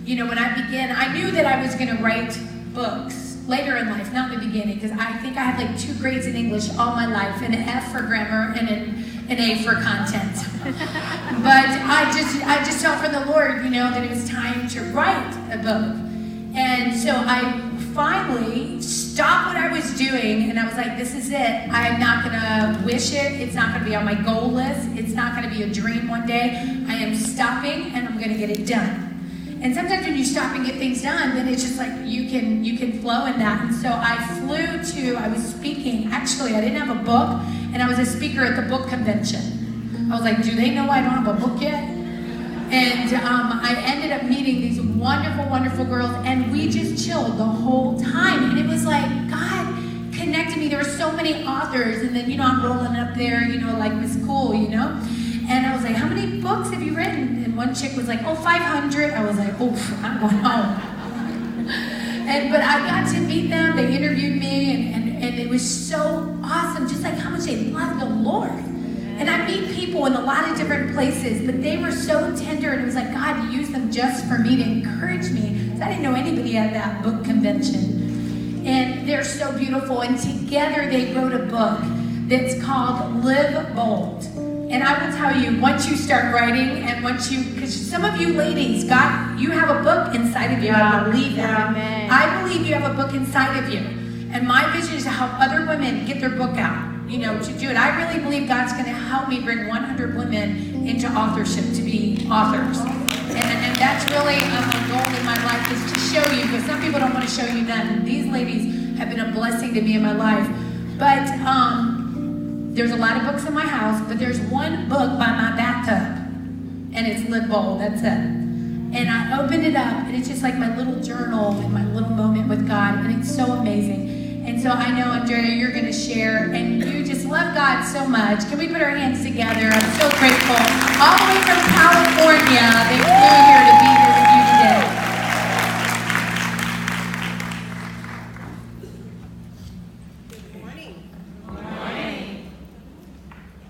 when I began, I knew that I was going to write books later in life, not in the beginning, because I think I had like 2 grades in English all my life, an F for grammar and an A for content. But I just felt from the Lord, that it was time to write a book. And so I finally stopped what I was doing, and I was like, this is it. I'm not going to wish it. It's not going to be on my goal list. It's not going to be a dream one day. I am stopping, and I'm going to get it done. And sometimes when you stop and get things done, then it's just like you can flow in that. And so I was speaking. Actually, I didn't have a book, and I was a speaker at the book convention. I was like, do they know I don't have a book yet? And I ended up meeting these wonderful, wonderful girls, and we just chilled the whole time. And it was like, God connected me. There were so many authors, and then, I'm rolling up there, like Miss Cool, And I was like, how many books have you written? And one chick was like, 500. I was like, I'm going home. But I got to meet them. They interviewed me, and it was so awesome, just like how much they love the Lord. And I meet people in a lot of different places, but they were so tender, and it was like God used them just for me to encourage me. Because I didn't know anybody at that book convention. And they're so beautiful. And together they wrote a book that's called Live Bold. And I will tell you, once you start writing, and because some of you ladies, you have a book inside of you. I believe that. Amen. I believe you have a book inside of you. And my vision is to help other women get their book out. To do it. I really believe God's going to help me bring 100 women into authorship to be authors. And that's really a goal in my life, is to show you, because some people don't want to show you none. These ladies have been a blessing to me in my life. But there's a lot of books in my house, but there's one book by my bathtub, and it's Live Bold. That's it. And I opened it up, and it's just like my little journal and my little moment with God, and it's so amazing. And so I know, Andrea, you're going to share, and you just love God so much. Can we put our hands together? I'm so grateful. All the way from California, they flew here to be here with you today. Good morning. Good morning.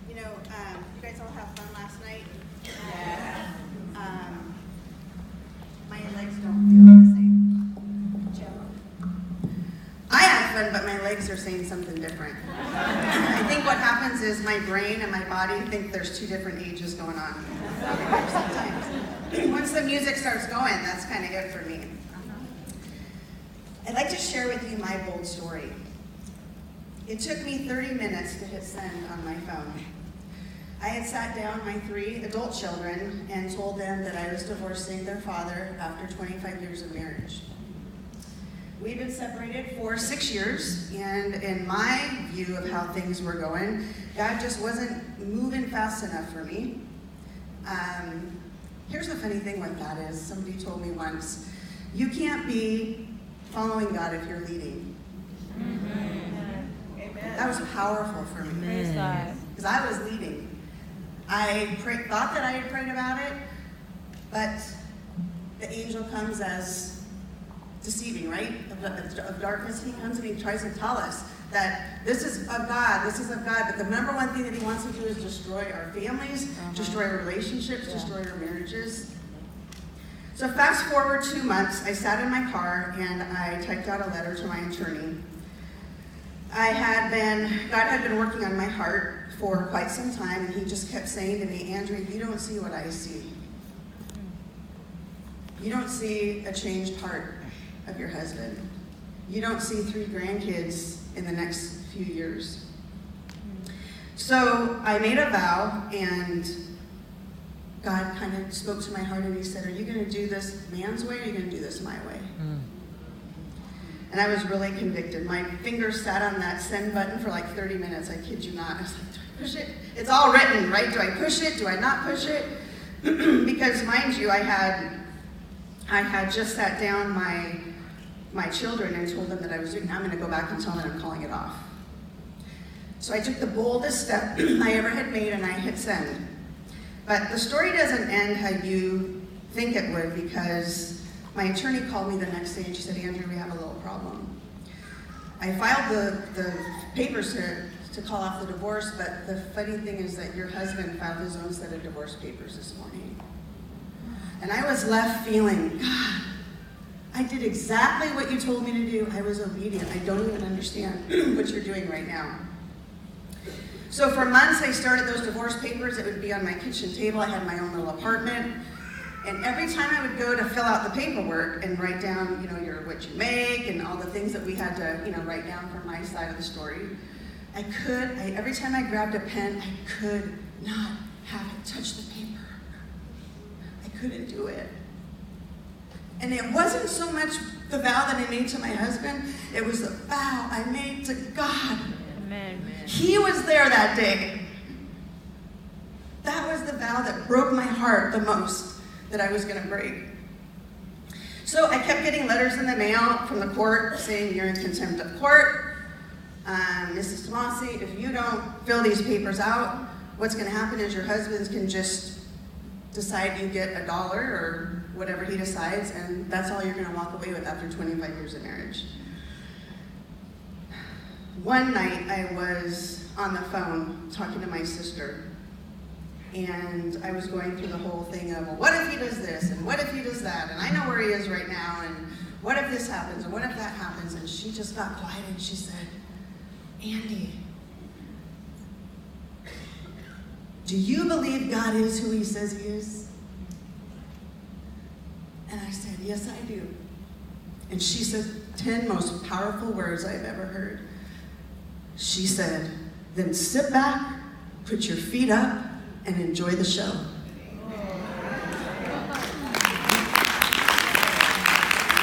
You guys all have fun last night? Yeah. My legs don't feel the same. I had fun, but my legs are saying something different. I think what happens is my brain and my body think there's 2 different ages going on sometimes. Once the music starts going, that's kind of good for me. I'd like to share with you my bold story. It took me 30 minutes to hit send on my phone. I had sat down my 3 adult children and told them that I was divorcing their father after 25 years of marriage. We'd been separated for 6 years, and in my view of how things were going, God just wasn't moving fast enough for me. Here's the funny thing with that is, somebody told me once, you can't be following God if you're leading. Amen. That was powerful for me. Because I was leading. I thought that I had prayed about it, but the angel comes as deceiving, right? Of darkness, he comes and he tries to tell us that this is of God, but the number one thing that he wants to do is destroy our families, destroy our relationships, destroy our marriages. So fast forward 2 months, I sat in my car and I typed out a letter to my attorney. God had been working on my heart for quite some time, and he just kept saying to me, Andrea, you don't see what I see. You don't see a changed heart of your husband. You don't see 3 grandkids in the next few years. So I made a vow, and God kind of spoke to my heart, and he said, are you going to do this man's way, or are you going to do this my way? And I was really convicted. My fingers sat on that send button for like 30 minutes. I kid you not. I was like, do I push it? It's all written, right? Do I push it? Do I not push it? Because mind you, I had just sat down my children and told them that I was doing, I'm going to go back and tell them I'm calling it off. So I took the boldest step I ever had made, and I hit send. But the story doesn't end how you think it would, because my attorney called me the next day and she said, Andrea, we have a little problem. I filed the papers to call off the divorce, but the funny thing is that your husband filed his own set of divorce papers this morning. And I was left feeling, God, I did exactly what you told me to do. I was obedient. I don't even understand what you're doing right now. So for months, I started those divorce papers. It would be on my kitchen table. I had my own little apartment. And every time I would go to fill out the paperwork and write down, what you make and all the things that we had to, write down from my side of the story, every time I grabbed a pen, I could not have it touch the paper. I couldn't do it. And it wasn't so much the vow that I made to my husband, it was the vow I made to God. Amen. He was there that day. That was the vow that broke my heart the most, that I was going to break. So I kept getting letters in the mail from the court saying, you're in contempt of court. Mrs. Tomassi, if you don't fill these papers out, what's going to happen is your husband can just decide you get $1 or whatever he decides, and that's all you're going to walk away with after 25 years of marriage. One night I was on the phone talking to my sister, and I was going through the whole thing of, well, what if he does this, and what if he does that, and I know where he is right now, and what if this happens, and what if that happens, and she just got quiet and she said, Andi, do you believe God is who he says he is? And I said, yes, I do. And she said 10 most powerful words I've ever heard. She said, then sit back, put your feet up, and enjoy the show.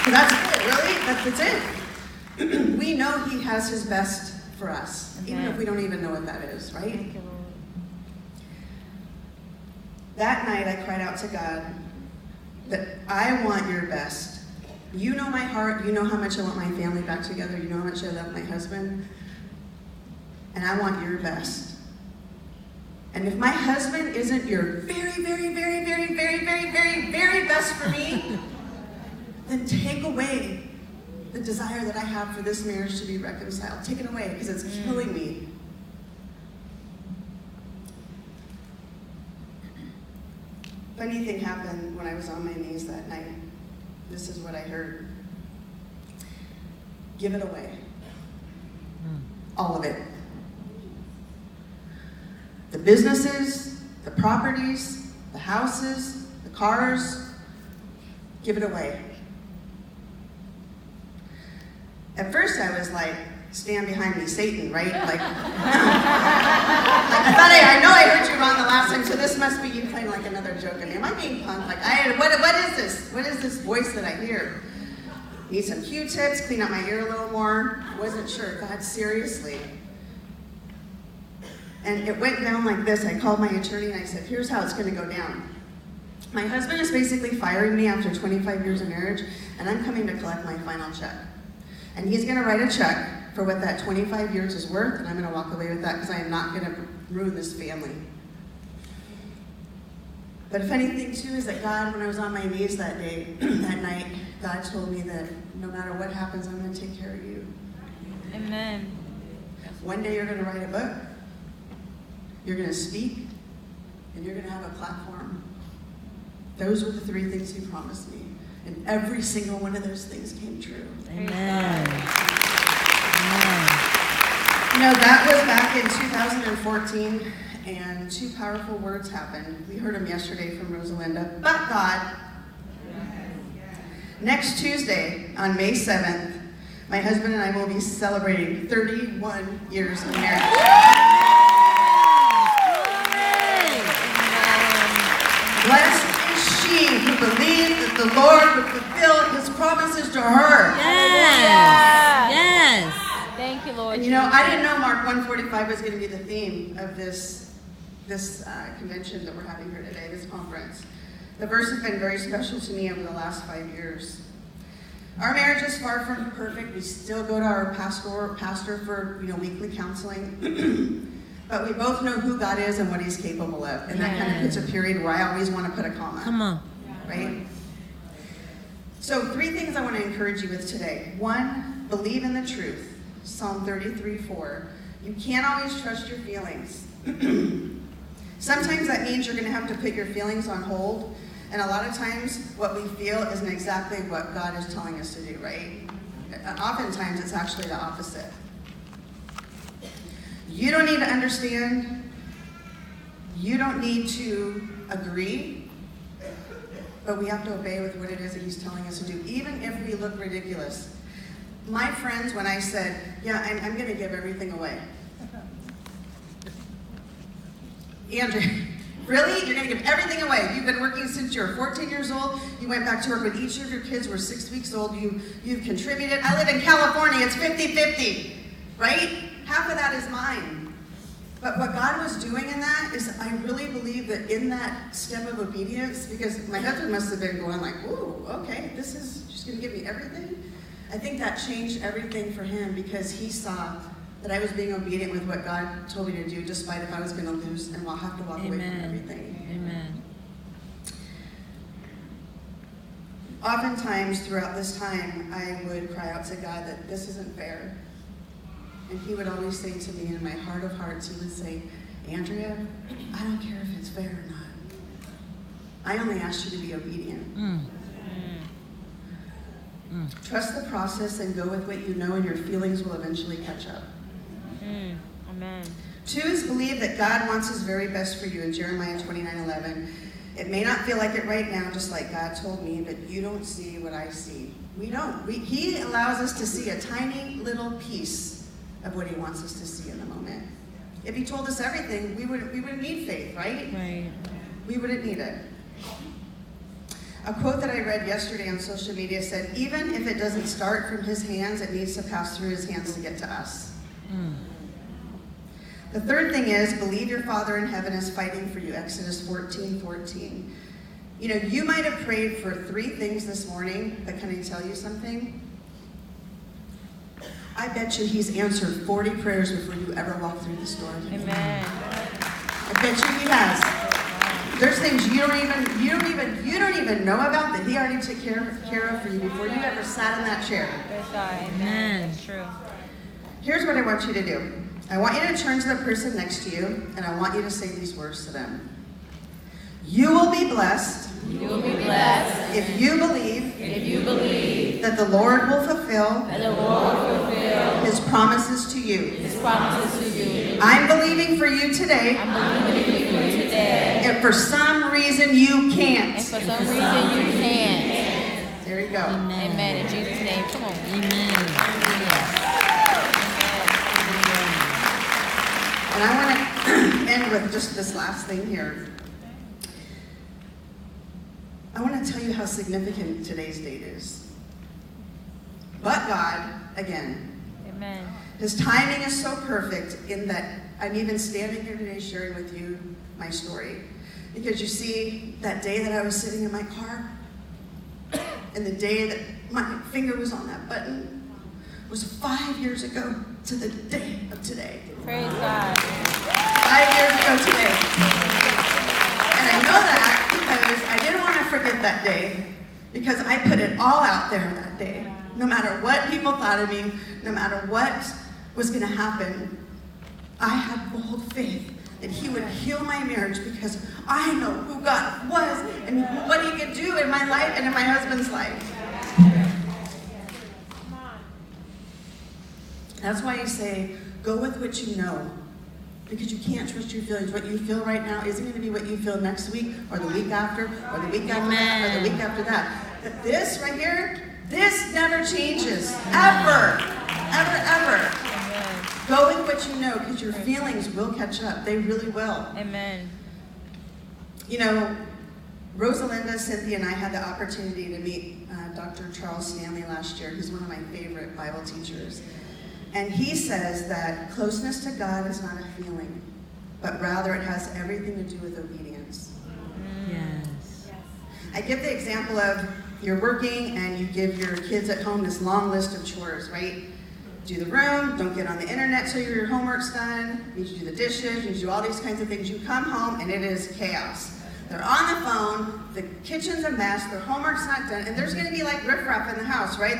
That's it, really? That's it. We know he has his best for us, even if we don't even know what that is, right? Thank you, Lord. That night I cried out to God that I want your best. You know my heart. You know how much I want my family back together. You know how much I love my husband. And I want your best. And if my husband isn't your very, very, very, very, very, very, very, very best for me, then take away the desire that I have for this marriage to be reconciled. Take it away, because it's killing me. Funny thing happened when I was on my knees that night. This is what I heard. Give it away. All of it. The businesses, the properties, the houses, the cars, give it away. At first I was like, stand behind me, Satan, right? Like, I know I heard you wrong the last time, so this must be you playing like another joke on me. Am I being punked? Like, what is this? What is this voice that I hear? Need some Q-tips, clean up my ear a little more. I wasn't sure. God, seriously. And it went down like this. I called my attorney and I said, here's how it's going to go down. My husband is basically firing me after 25 years of marriage, and I'm coming to collect my final check. And he's going to write a check for what that 25 years is worth, and I'm going to walk away with that because I am not going to ruin this family. But a funny thing too is that God, when I was on my knees that day, that night, God told me that no matter what happens, I'm going to take care of you. Amen. One day you're going to write a book, you're going to speak, and you're going to have a platform. Those were the 3 things he promised me. And every single one of those things came true. Amen. Amen. That was back in 2014, and 2 powerful words happened. We heard them yesterday from Rosalinda. But God. Next Tuesday, on May 7th, my husband and I will be celebrating 31 years of marriage. Blessed is she who believed that the Lord would fulfill his promises to her. Yes. Thank you, Lord. And I didn't know Mark 145 was going to be the theme of this convention that we're having here today, this conference. The verse has been very special to me over the last 5 years. Our marriage is far from perfect. We still go to our pastor for weekly counseling. But we both know who God is and what he's capable of. And that kind of puts a period where I always want to put a comma. Come on. Right? So 3 things I want to encourage you with today. 1, believe in the truth. Psalm 33:4. You can't always trust your feelings. Sometimes that means you're going to have to put your feelings on hold And a lot of times, what we feel isn't exactly what God is telling us to do, right? Oftentimes, it's actually the opposite. You don't need to understand. You don't need to agree. But we have to obey with what it is that he's telling us to do, even if we look ridiculous. My friends, when I said, yeah, I'm going to give everything away. Andrea, really? You're going to give everything away? You've been working since you were 14 years old. You went back to work when each of your kids were 6 weeks old. You've contributed. I live in California. It's 50-50, right? Half of that is mine. But what God was doing in that is I really believe that in that step of obedience, because my husband must have been going like, ooh, okay, this is just going to give me everything. I think that changed everything for him because he saw that I was being obedient with what God told me to do, despite if I was going to lose and I'll have to walk away from everything. Amen. Oftentimes throughout this time, I would cry out to God that this isn't fair. And he would always say to me in my heart of hearts, he would say, Andrea, I don't care if it's fair or not. I only asked you to be obedient. Trust the process and go with what you know, and your feelings will eventually catch up. Amen. 2 is believe that God wants his very best for you in Jeremiah 29:11. It may not feel like it right now, just like God told me, but you don't see what I see. We don't. He allows us to see a tiny little piece of what he wants us to see in the moment. If he told us everything, we wouldn't need faith, right? Right. We wouldn't need it. A quote that I read yesterday on social media said, even if it doesn't start from his hands, it needs to pass through his hands to get to us. The 3rd thing is, believe your Father in heaven is fighting for you, Exodus 14:14. You know, you might have prayed for 3 things this morning, but can I tell you something? I bet you he's answered 40 prayers before you ever walk through this door. Amen. I bet you he has. There's things you don't even know about that he already took care of for you before you ever sat in that chair. Amen. That's true. Here's what I want you to do. I want you to turn to the person next to you, and I want you to say these words to them. You will be blessed. You will be blessed if you believe. If you believe that the Lord will fulfill. That the Lord will fulfill his promises to you. His promises to you. I'm believing for you today. I'm believing for you today. If for some reason you can't. And for some reason you can't. There you go. Amen. In Jesus' name. Come on. Amen. And I want to end with just this last thing here. I want to tell you how significant today's date is. But God, again. Amen. His timing is so perfect in that I'm even standing here today sharing with you my story. Because you see, that day that I was sitting in my car, and the day that my finger was on that button, was 5 years ago to the day of today. Praise God. 5 years ago today. And I know that because I didn't want to forget that day, because I put it all out there that day. No matter what people thought of me, no matter what was going to happen, I had bold faith that he would heal my marriage because I know who God was and what he could do in my life and in my husband's life. That's why you say, go with what you know. Because you can't trust your feelings. What you feel right now isn't going to be what you feel next week, or the week after, or the week after that, or the week after that. But this right here, this never changes. Ever. Ever, ever. Amen. Go with what you know, because your feelings will catch up. They really will. Amen. You know, Rosalinda, Cynthia, and I had the opportunity to meet Dr. Charles Stanley last year. He's one of my favorite Bible teachers. And he says that closeness to God is not a feeling, but rather it has everything to do with obedience. Yes. I give the example of you're working and you give your kids at home this long list of chores, right? Do the room, don't get on the internet till your homework's done, you need to do the dishes, you need to do all these kinds of things. You come home and it is chaos. They're on the phone, the kitchen's a mess, their homework's not done, and there's gonna be like riffraff in the house, right?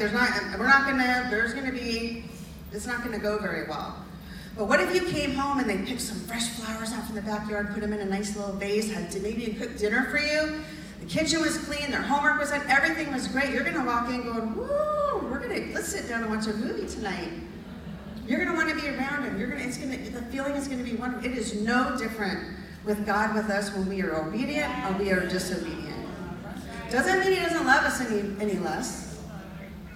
It's not gonna go very well. But what if you came home and they picked some fresh flowers out from the backyard, put them in a nice little vase, had maybe cooked dinner for you? The kitchen was clean, their homework was done, everything was great. You're gonna walk in going, woo, let's sit down and watch a movie tonight. You're gonna want to be around him. The feeling is gonna be wonderful. It is no different with God with us when we are obedient or we are disobedient. Doesn't mean he doesn't love us any less,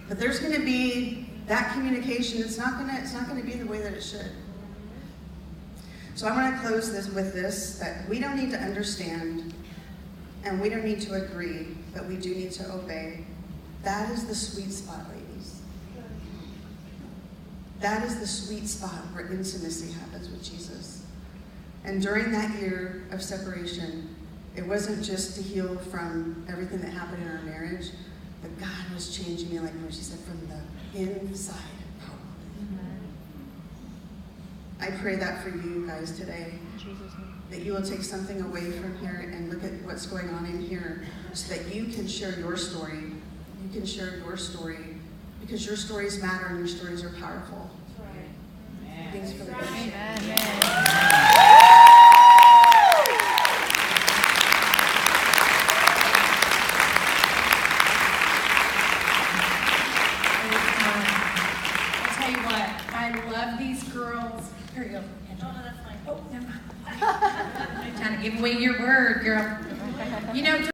but there's gonna be that communication. It's not gonna be the way that it should. So I want to close with this, that we don't need to understand and we don't need to agree, but we do need to obey. That is the sweet spot, ladies. That is the sweet spot where intimacy happens with Jesus. And during that year of separation, it wasn't just to heal from everything that happened in our marriage, but God was changing me, like she said, from the inside out. I pray that for you guys today, that you will take something away from here and look at what's going on in here so that you can share your story. You can share your story because your stories matter and your stories are powerful. Thanks for the worship. I'll tell you what, I love these girls. Here you go. Oh, never mind. I'm trying to give away your word, girl. You know,